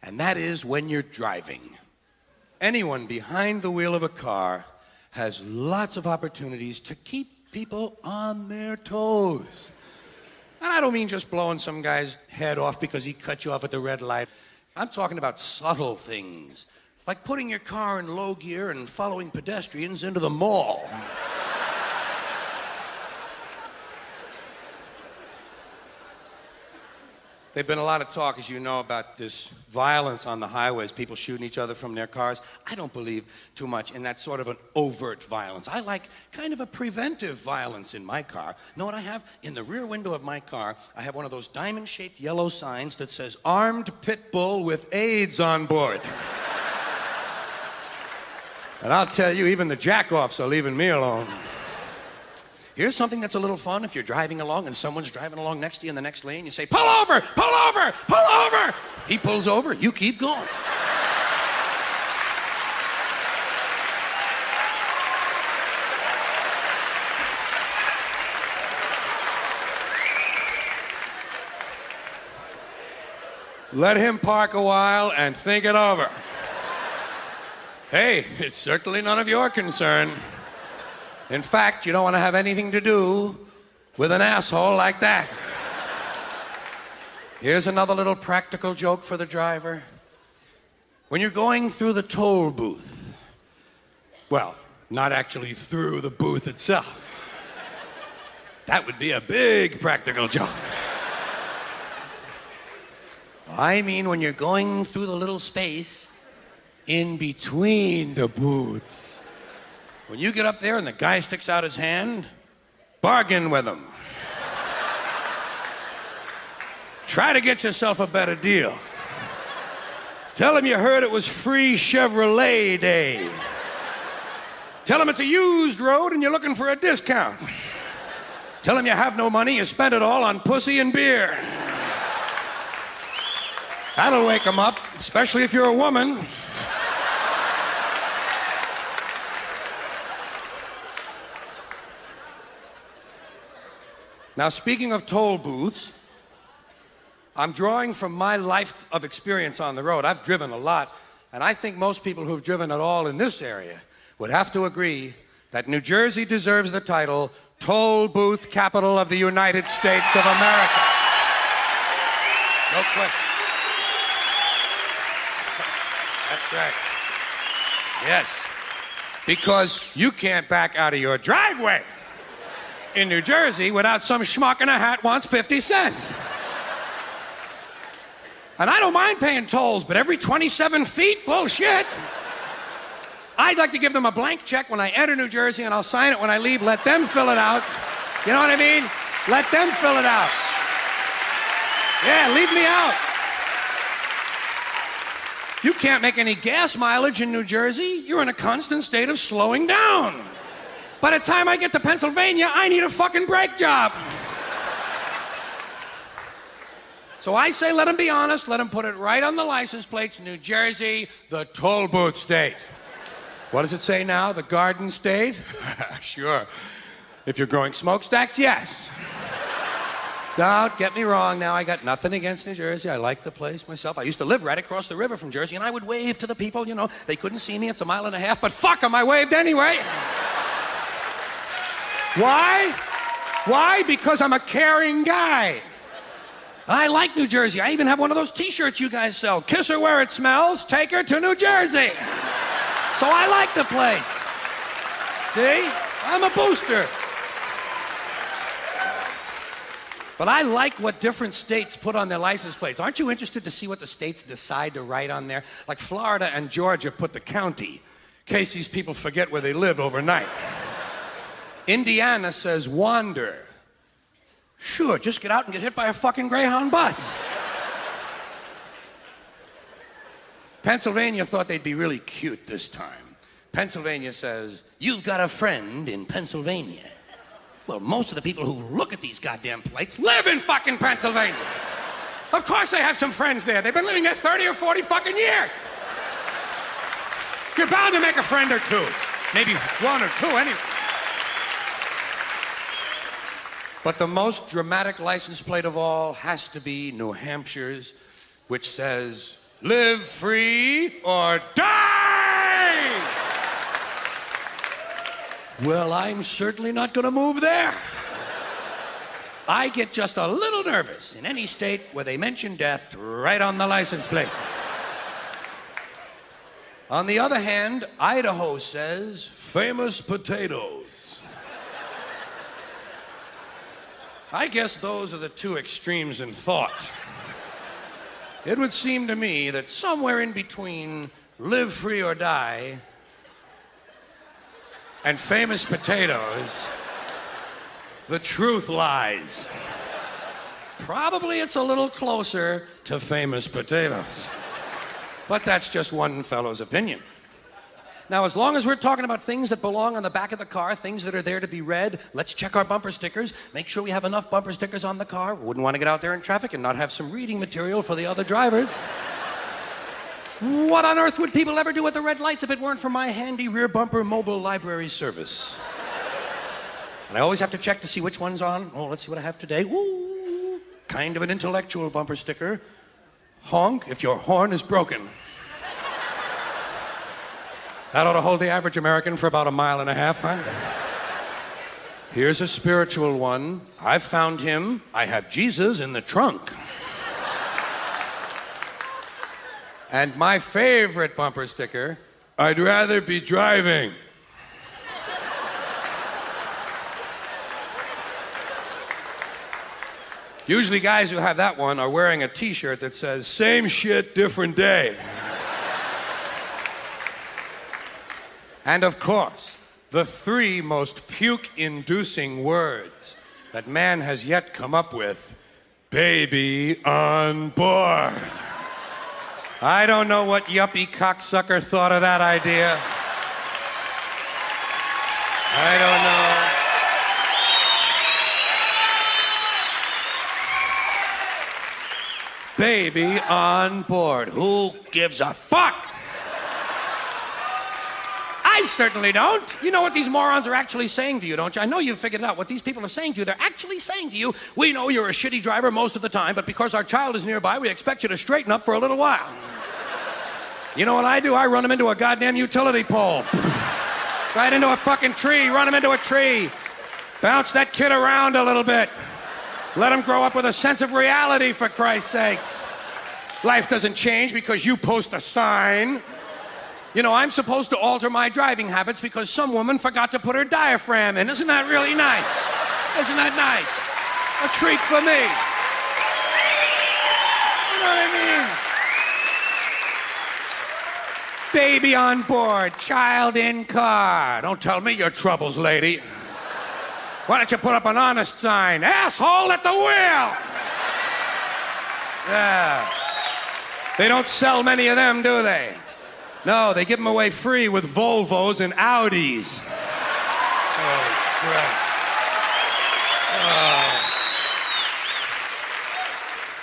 and that is when you're driving. Anyone behind the wheel of a car has lots of opportunities to keep people on their toes. And I don't mean just blowing some guy's head off because he cut you off at the red light. I'm talking about subtle things, like putting your car in low gear and following pedestrians into the mall. There's been a lot of talk, as you know, about this violence on the highways, people shooting each other from their cars. I don't believe too much in that sort of an overt violence. I like kind of a preventive violence in my car. Know what I have? In the rear window of my car, I have one of those diamond-shaped yellow signs that says, "Armed pit bull with AIDS on board." And I'll tell you, even the jack-offs are leaving me alone. Here's something that's a little fun. If you're driving along and someone's driving along next to you in the next lane, you say, "Pull over, pull over, pull over." He pulls over, you keep going. Let him park a while and think it over. Hey, it's certainly none of your concern. In fact, you don't want to have anything to do with an asshole like that. Here's another little practical joke for the driver. When you're going through the toll booth, well, not actually through the booth itself. That would be a big practical joke. I mean when you're going through the little space in between the booths. When you get up there and the guy sticks out his hand, bargain with him. Try to get yourself a better deal. Tell him you heard it was free Chevrolet Day. Tell him it's a used road and you're looking for a discount. Tell him you have no money, you spent it all on pussy and beer. That'll wake him up, especially if you're a woman. Now, speaking of toll booths, I'm drawing from my life of experience on the road. I've driven a lot, and I think most people who've driven at all in this area would have to agree that New Jersey deserves the title Toll Booth Capital of the United States of America. No question. That's right. Yes. Because you can't back out of your driveway in New Jersey without some schmuck in a hat wants 50 cents. And I don't mind paying tolls, but every 27 feet, bullshit. I'd like to give them a blank check when I enter New Jersey and I'll sign it when I leave. Let them fill it out. You know what I mean? Let them fill it out. Yeah, leave me out. You can't make any gas mileage in New Jersey. You're in a constant state of slowing down. By the time I get to Pennsylvania, I need a fucking brake job. So I say let them be honest, let them put it right on the license plates, New Jersey, the toll booth state. What does it say now, the garden state? Sure. If you're growing smokestacks, yes. Don't get me wrong now, I got nothing against New Jersey. I like the place myself. I used to live right across the river from Jersey, and I would wave to the people, you know. They couldn't see me, it's a mile and a half, but fuck them, I waved anyway. Why? Why? Because I'm a caring guy. I like New Jersey. I even have one of those t-shirts you guys sell. Kiss her where it smells, take her to New Jersey. So I like the place. See? I'm a booster. But I like what different states put on their license plates. Aren't you interested to see what the states decide to write on there? Like Florida and Georgia put the county, in case these people forget where they live overnight. Indiana says wander. Sure, just get out and get hit by a fucking Greyhound bus. Pennsylvania thought they'd be really cute this time. Pennsylvania says, you've got a friend in Pennsylvania. Well, most of the people who look at these goddamn plates live in fucking Pennsylvania. Of course they have some friends there. They've been living there 30 or 40 fucking years. You're bound to make a friend or two. Maybe one or two anyway. But the most dramatic license plate of all has to be New Hampshire's, which says, Live free or die! Well, I'm certainly not going to move there. I get just a little nervous in any state where they mention death right on the license plate. On the other hand, Idaho says famous potatoes. I guess those are the two extremes in thought. It would seem to me that somewhere in between live free or die and famous potatoes, the truth lies. Probably it's a little closer to famous potatoes. But that's just one fellow's opinion. Now, as long as we're talking about things that belong on the back of the car, things that are there to be read, let's check our bumper stickers, make sure we have enough bumper stickers on the car. Wouldn't want to get out there in traffic and not have some reading material for the other drivers. What on earth would people ever do with the red lights if it weren't for my handy rear bumper mobile library service? And I always have to check to see which one's on. Oh, let's see what I have today. Ooh, kind of an intellectual bumper sticker. Honk if your horn is broken. That ought to hold the average American for about 1.5 miles, huh? Here's a spiritual one. I've found him. I have Jesus in the trunk. And my favorite bumper sticker, I'd rather be driving. Usually guys who have that one are wearing a t-shirt that says, same shit, different day. And of course, the 3 most puke-inducing words that man has yet come up with, baby on board. I don't know what yuppie cocksucker thought of that idea. I don't know. Baby on board. Who gives a fuck? I certainly don't. You know what these morons are actually saying to you, don't you? I know you've figured it out. What these people are saying to you, they're actually saying to you, we know you're a shitty driver most of the time, but because our child is nearby, we expect you to straighten up for a little while. You know what I do? I run him into a goddamn utility pole. Right into a fucking tree, run him into a tree. Bounce that kid around a little bit. Let him grow up with a sense of reality, for Christ's sakes. Life doesn't change because you post a sign. You know, I'm supposed to alter my driving habits because some woman forgot to put her diaphragm in. Isn't that really nice? Isn't that nice? A treat for me. You know what I mean? Baby on board, child in car. Don't tell me your troubles, lady. Why don't you put up an honest sign? Asshole at the wheel! Yeah. They don't sell many of them, do they? No, they give them away free with Volvos and Audis. Oh, Christ. Oh.